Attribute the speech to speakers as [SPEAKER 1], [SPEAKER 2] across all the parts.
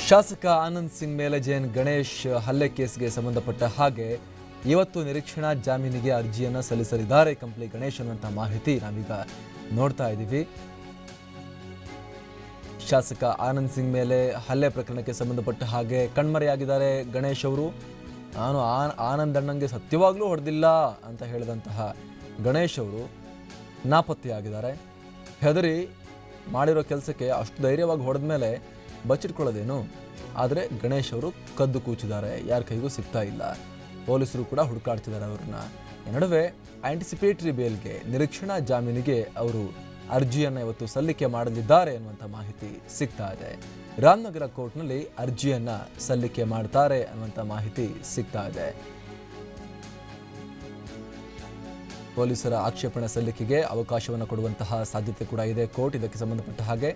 [SPEAKER 1] ಶಾಸಕ ಆನಂದ್ ಸಿಂಗ್ ಮೇಲೆ ಜೆಎನ್ ಗಣೇಶ್ ಹಲ್ಲೆ ಕೇಸ್ಗೆ ಸಂಬಂಧಪಟ್ಟ ಹಾಗೆ ಇವತ್ತು ನಿರೀಕ್ಷಣಾ ಜಾಮೀನಿಗೆ ಅರ್ಜಿಯನ್ನು ಸಲ್ಲಿಸಲಿದ್ದಾರೆ ಕಂಪ್ಲಿ ಗಣೇಶ್ ಅನ್ನುವಂಥ ಮಾಹಿತಿ ನಾವೀಗ ನೋಡ್ತಾ ಇದ್ದೀವಿ. ಶಾಸಕ ಆನಂದ್ ಸಿಂಗ್ ಮೇಲೆ ಹಲ್ಲೆ ಪ್ರಕರಣಕ್ಕೆ ಸಂಬಂಧಪಟ್ಟ ಹಾಗೆ ಕಣ್ಮರೆಯಾಗಿದ್ದಾರೆ ಗಣೇಶ್ ಅವರು. ನಾನು ಆನಂದ್ ಅಣ್ಣಂಗೆ ಸತ್ಯವಾಗ್ಲೂ ಹೊಡೆದಿಲ್ಲ ಅಂತ ಹೇಳಿದಂತಹ ಗಣೇಶ್ ಅವರು ನಾಪತ್ತೆಯಾಗಿದ್ದಾರೆ. ಹೆದರಿ ಮಾಡಿರೋ ಕೆಲಸಕ್ಕೆ ಅಷ್ಟು ಧೈರ್ಯವಾಗಿ ಹೊಡೆದ ಮೇಲೆ ಬಚ್ಚಿಟ್ಕೊಳ್ಳೋದೇನು. ಆದರೆ ಗಣೇಶ್ ಅವರು ಕದ್ದು ಕೂಚಿದ್ದಾರೆ, ಯಾರ ಕೈಗೂ ಸಿಗ್ತಾ ಇಲ್ಲ. ಪೊಲೀಸರು ಕೂಡ ಹುಡುಕಾಡ್ತಿದ್ದಾರೆ ಅವ್ರನ್ನ. ಈ ನಡುವೆ ಆಂಟಿಸಿಪೇಟರಿ ಬೇಲ್ಗೆ ನಿರೀಕ್ಷಣಾ ಜಾಮೀನಿಗೆ ಅವರು ಅರ್ಜಿಯನ್ನು ಇವತ್ತು ಸಲ್ಲಿಕೆ ಮಾಡಲಿದ್ದಾರೆ ಅನ್ನುವಂಥ ಮಾಹಿತಿ ಸಿಗ್ತಾ ಇದೆ. ರಾಮನಗರ ಕೋರ್ಟ್ನಲ್ಲಿ ಅರ್ಜಿಯನ್ನ ಸಲ್ಲಿಕೆ ಮಾಡ್ತಾರೆ ಅನ್ನುವಂಥ ಮಾಹಿತಿ ಸಿಗ್ತಾ ಇದೆ. ಪೊಲೀಸರ ಆಕ್ಷೇಪಣೆ ಸಲ್ಲಿಕೆಗೆ ಅವಕಾಶವನ್ನು ಕೊಡುವಂತಹ ಸಾಧ್ಯತೆ ಕೂಡ ಇದೆ ಕೋರ್ಟ್. ಇದಕ್ಕೆ ಸಂಬಂಧಪಟ್ಟ ಹಾಗೆ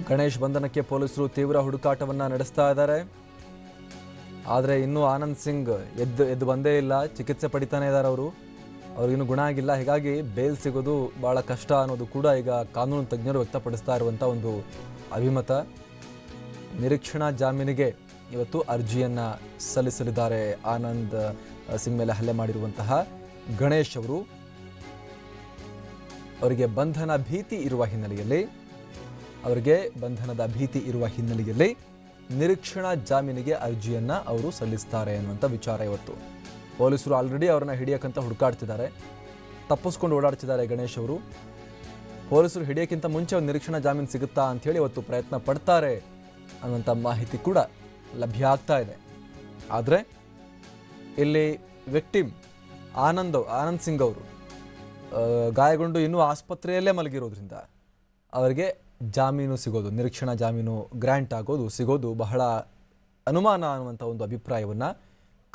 [SPEAKER 1] ಗಣೇಶ್ ಬಂಧನಕ್ಕೆ ಪೊಲೀಸರು ತೀವ್ರ ಹುಡುಕಾಟವನ್ನ ನಡೆಸ್ತಾ ಇದ್ದಾರೆ. ಆದರೆ ಇನ್ನೂ ಆನಂದ್ ಸಿಂಗ್ ಎದ್ದು ಬಂದೇ ಇಲ್ಲ. ಚಿಕಿತ್ಸೆ ಪಡಿತಾನೆ ಇದ್ದಾರೆ ಅವ್ರಿಗಿನ್ನೂ ಗುಣ ಆಗಿಲ್ಲ. ಹೀಗಾಗಿ ಬೇಲ್ ಸಿಗೋದು ಬಹಳ ಕಷ್ಟ ಅನ್ನೋದು ಕೂಡ ಈಗ ಕಾನೂನು ತಜ್ಞರು ವ್ಯಕ್ತಪಡಿಸ್ತಾ ಇರುವಂಥ ಒಂದು ಅಭಿಮತ. ನಿರೀಕ್ಷಣಾ ಜಾಮೀನಿಗೆ ಇವತ್ತು ಅರ್ಜಿಯನ್ನ ಸಲ್ಲಿಸಲಿದ್ದಾರೆ ಆನಂದ್ ಸಿಂಗ್ ಮೇಲೆ ಹಲ್ಲೆ ಮಾಡಿರುವಂತಹ ಗಣೇಶ್ ಅವರು. ಅವರಿಗೆ ಬಂಧನದ ಭೀತಿ ಇರುವ ಹಿನ್ನೆಲೆಯಲ್ಲಿ ನಿರೀಕ್ಷಣಾ ಜಾಮೀನಿಗೆ ಅರ್ಜಿಯನ್ನ ಅವರು ಸಲ್ಲಿಸ್ತಾರೆ ಅನ್ನುವಂಥ ವಿಚಾರ ಇವತ್ತು. ಪೊಲೀಸರು ಆಲ್ರೆಡಿ ಅವರನ್ನ ಹಿಡಿಯಕ್ಕಂತ ಹುಡುಕಾಡ್ತಿದ್ದಾರೆ, ತಪ್ಪಿಸ್ಕೊಂಡು ಓಡಾಡ್ತಿದ್ದಾರೆ ಗಣೇಶ್ ಅವರು. ಪೊಲೀಸರು ಹಿಡಿಯೋಕ್ಕಿಂತ ಮುಂಚೆ ಒಂದು ನಿರೀಕ್ಷಣಾ ಜಾಮೀನು ಸಿಗುತ್ತಾ ಅಂಥೇಳಿ ಇವತ್ತು ಪ್ರಯತ್ನ ಪಡ್ತಾರೆ ಅನ್ನುವಂಥ ಮಾಹಿತಿ ಕೂಡ ಲಭ್ಯ ಆಗ್ತಾ ಇದೆ. ಆದರೆ ಇಲ್ಲಿ ವಿಕ್ಟಿಮ್ ಆನಂದ್ ಸಿಂಗ್ ಅವರು ಗಾಯಗೊಂಡು ಇನ್ನೂ ಆಸ್ಪತ್ರೆಯಲ್ಲೇ ಮಲಗಿರೋದ್ರಿಂದ ಅವರಿಗೆ ಜಾಮೀನು ಸಿಗೋದು, ನಿರೀಕ್ಷಣಾ ಜಾಮೀನು ಗ್ರ್ಯಾಂಟ್ ಸಿಗೋದು ಬಹಳ ಅನುಮಾನ ಅನ್ನುವಂಥ ಒಂದು ಅಭಿಪ್ರಾಯವನ್ನು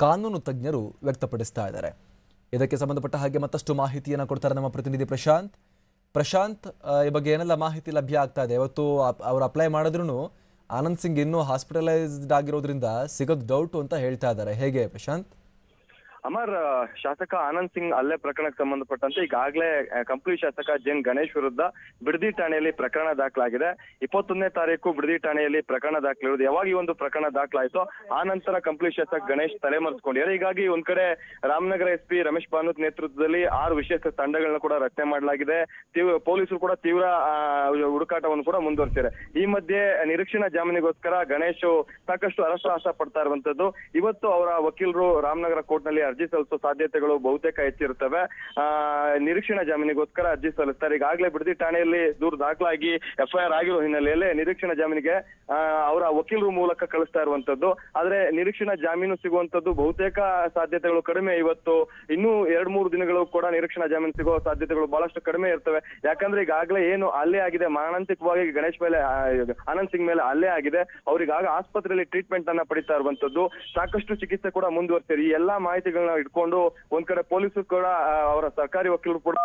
[SPEAKER 1] ಕಾನೂನು ತಜ್ಞರು ವ್ಯಕ್ತಪಡಿಸ್ತಾ ಇದ್ದಾರೆ. ಇದಕ್ಕೆ ಸಂಬಂಧಪಟ್ಟ ಹಾಗೆ ಮತ್ತಷ್ಟು ಮಾಹಿತಿಯನ್ನು ಕೊಡ್ತಾರೆ ನಮ್ಮ ಪ್ರತಿನಿಧಿ ಪ್ರಶಾಂತ್. ಈ ಬಗ್ಗೆ ಏನೆಲ್ಲ ಮಾಹಿತಿ ಲಭ್ಯ ಆಗ್ತಾ ಇದೆ? ಇವತ್ತು ಅವರು ಅಪ್ಲೈ ಮಾಡಿದ್ರು ಆನಂದ್ ಸಿಂಗ್ ಇನ್ನೂ ಹಾಸ್ಪಿಟಲೈಸ್ಡ್ ಆಗಿರೋದ್ರಿಂದ ಸಿಗೋದು ಡೌಟ್ ಅಂತ ಹೇಳ್ತಾ ಇದ್ದಾರೆ. ಹೇಗೆ ಪ್ರಶಾಂತ್?
[SPEAKER 2] ಅಮರ್, ಶಾಸಕ ಆನಂದ್ ಸಿಂಗ್ ಹಲ್ಲೆ ಪ್ರಕರಣಕ್ಕೆ ಸಂಬಂಧಪಟ್ಟಂತೆ ಈಗಾಗಲೇ ಕಂಪ್ಲಿ ಶಾಸಕ ಜೆಎನ್ ಗಣೇಶ್ ವಿರುದ್ಧ ಬಿಡದಿ ಠಾಣೆಯಲ್ಲಿ ಪ್ರಕರಣ ದಾಖಲಾಗಿದೆ. 21ನೇ ತಾರೀಕು ಬಿಡದಿ ಠಾಣೆಯಲ್ಲಿ ಪ್ರಕರಣ ದಾಖಲಿರೋದು. ಯಾವಾಗ ಈ ಒಂದು ಪ್ರಕರಣ ದಾಖಲಾಯಿತು ಆ ನಂತರ ಕಂಪ್ಲಿ ಶಾಸಕ ಗಣೇಶ್ ತಲೆಮರೆಸ್ಕೊಂಡಿದ್ದಾರೆ. ಹೀಗಾಗಿ ಒಂದ್ ಕಡೆ ರಾಮನಗರ ಎಸ್ಪಿ ರಮೇಶ್ ಬಾನೂತ್ ನೇತೃತ್ವದಲ್ಲಿ 6 ವಿಶೇಷ ತಂಡಗಳನ್ನ ಕೂಡ ರಚನೆ ಮಾಡಲಾಗಿದೆ. ಪೊಲೀಸರು ಕೂಡ ತೀವ್ರ ಹುಡುಕಾಟವನ್ನು ಕೂಡ ಮುಂದುವರಿಸಿದ್ದಾರೆ. ಈ ಮಧ್ಯೆ ನಿರೀಕ್ಷಣಾ ಜಾಮೀನಿಗೋಸ್ಕರ ಗಣೇಶ್ ಸಾಕಷ್ಟು ಹರಸಾಹಸ ಪಡ್ತಾ ಇರುವಂತದ್ದು. ಇವತ್ತು ಅವರ ವಕೀಲರು ರಾಮನಗರ ಕೋರ್ಟ್ ನಲ್ಲಿ ಅರ್ಜಿ ಸಲ್ಲಿಸೋ ಸಾಧ್ಯತೆಗಳು ಬಹುತೇಕ ಹೆಚ್ಚಿರುತ್ತವೆ. ನಿರೀಕ್ಷಣಾ ಜಾಮೀನಿಗೋಸ್ಕರ ಅರ್ಜಿ ಸಲ್ಲಿಸ್ತಾರೆ. ಈಗಾಗಲೇ ಬಿಡದಿ ಠಾಣೆಯಲ್ಲಿ ದೂರು ದಾಖಲಾಗಿ FIR ಆಗಿರೋ ಹಿನ್ನೆಲೆಯಲ್ಲಿ ನಿರೀಕ್ಷಣಾ ಜಾಮೀನಿಗೆ ಅವರ ವಕೀಲರು ಮೂಲಕ ಕಳಿಸ್ತಾ ಇರುವಂತದ್ದು. ಆದ್ರೆ ನಿರೀಕ್ಷಣಾ ಜಾಮೀನು ಸಿಗುವಂತದ್ದು ಬಹುತೇಕ ಸಾಧ್ಯತೆಗಳು ಕಡಿಮೆ. ಇವತ್ತು ಇನ್ನೂ 2-3 ದಿನಗಳು ಕೂಡ ನಿರೀಕ್ಷಣಾ ಜಾಮೀನು ಸಿಗುವ ಸಾಧ್ಯತೆಗಳು ಬಹಳಷ್ಟು ಕಡಿಮೆ ಇರ್ತವೆ. ಯಾಕಂದ್ರೆ ಈಗಾಗಲೇ ಏನು ಹಲ್ಲೆ ಆಗಿದೆ, ಮಾರಣಾಂತಿಕವಾಗಿ ಗಣೇಶ್ ಮೇಲೆ ಆನಂದ್ ಸಿಂಗ್ ಮೇಲೆ ಹಲ್ಲೆ ಆಗಿದೆ. ಅವ್ರಿಗಾಗ ಆಸ್ಪತ್ರೆಯಲ್ಲಿ ಟ್ರೀಟ್ಮೆಂಟ್ ಅನ್ನ ಪಡಿತಾ ಇರುವಂತದ್ದು. ಸಾಕಷ್ಟು ಚಿಕಿತ್ಸೆ ಕೂಡ ಮುಂದುವರಿಸಿದ್ದಾರೆ. ಈ ಎಲ್ಲಾ ಮಾಹಿತಿಗಳನ್ನ ಇಟ್ಕೊಂಡು ಒಂದ್ ಕಡೆ ಪೊಲೀಸರು ಕೂಡ ಅವರ ಸರ್ಕಾರಿ ವಕೀಲರು ಕೂಡ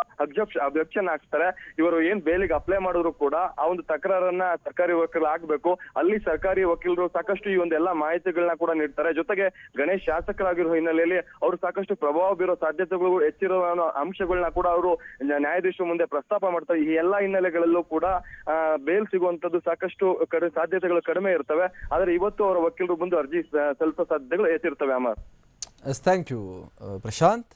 [SPEAKER 2] ಅಬ್ಜೆಕ್ಷನ್ ಹಾಕ್ತಾರೆ. ಇವರು ಏನ್ ಬೇಲಿಗೆ ಅಪ್ಲೈ ಮಾಡಿದ್ರು ಕೂಡ ಆ ಒಂದು ತಕರಾರನ್ನ ಸರ್ಕಾರಿ ವಕೀಲರು ಆಗ್ಬೇಕು. ಅಲ್ಲಿ ಸರ್ಕಾರಿ ವಕೀಲರು ಸಾಕಷ್ಟು ಈ ಒಂದೆಲ್ಲ ಮಾಹಿತಿಗಳನ್ನ ಕೂಡ ನೀಡ್ತಾರೆ. ಜೊತೆಗೆ ಗಣೇಶ್ ಶಾಸಕರಾಗಿರೋ ಹಿನ್ನೆಲೆಯಲ್ಲಿ ಅವರು ಸಾಕಷ್ಟು ಪ್ರಭಾವ ಬೀರೋ ಸಾಧ್ಯತೆಗಳು ಹೆಚ್ಚಿರೋ ಅಂಶಗಳನ್ನ ಕೂಡ ಅವರು ನ್ಯಾಯಾಧೀಶರ ಮುಂದೆ ಪ್ರಸ್ತಾಪ ಮಾಡ್ತಾರೆ. ಈ ಎಲ್ಲಾ ಹಿನ್ನೆಲೆಗಳಲ್ಲೂ ಕೂಡ ಬೇಲ್ ಸಿಗುವಂತದ್ದು ಸಾಕಷ್ಟು ಸಾಧ್ಯತೆಗಳು ಕಡಿಮೆ ಇರ್ತವೆ. ಆದ್ರೆ ಇವತ್ತು ಅವರ ವಕೀಲರು ಬಂದು ಅರ್ಜಿ ಸಲ್ಲಿಸೋ ಸಾಧ್ಯತೆಗಳು ಹೆಚ್ಚಿರ್ತವೆ. Amar,
[SPEAKER 1] thank you Prashant.